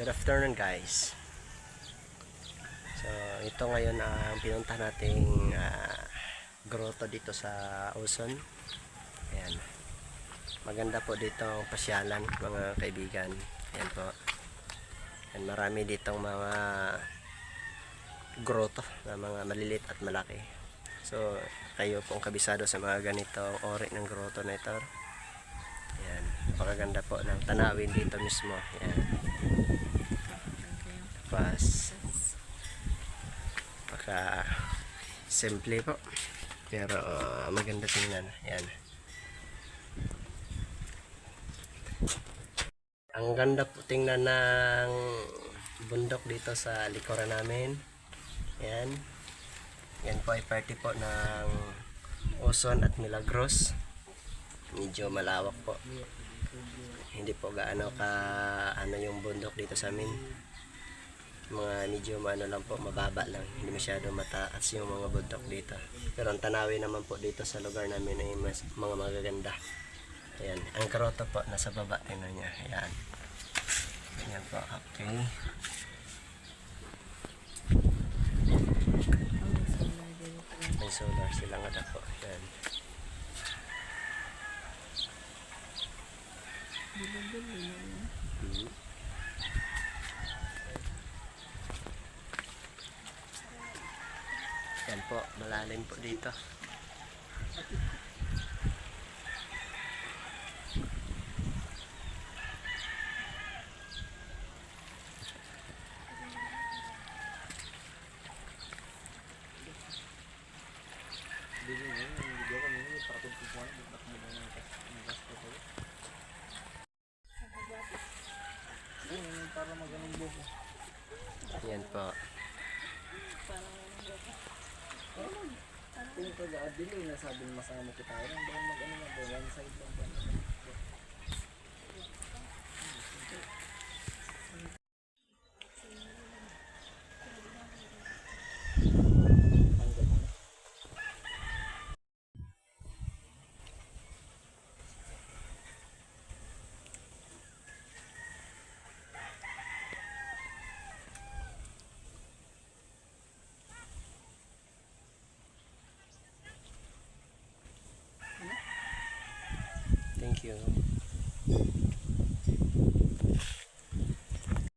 Good afternoon guys. So ito ngayon ang pinunta nating grotto dito sa Uson. Ayan. Maganda po dito ang pasyalan mga kaibigan. Ayan po. Ayan, marami ditong mga grotto na mga malilit at malaki. So kayo pong kabisado sa mga ganitong ori ng grotto na ito. Ayan. Napakaganda po ng tanawin dito mismo. Ayan. Pas paka simple po pero maganda tingnan. Ayan. Ang ganda po tingnan ng bundok dito sa likuran namin. Ayan. Yan po ay party po ng Uson at Milagros. Medyo malawak po. Hindi po gaano ka yung bundok dito sa amin. Mga medyo lang po, mababa lang, hindi masyado mataas yung mga bundok dito, pero ang tanawin naman po dito sa lugar namin ay mga magaganda. Ayan, ang grotto po nasa baba, tingnan niya. Ayan, ayan po. Okay, may solar sila nga po. Ayan. Yan po, malalim po dito. Yan po. Kung pag-aadili na sabing masama kita, rin baka mag-ano na ba, one side lang ba? Thank you.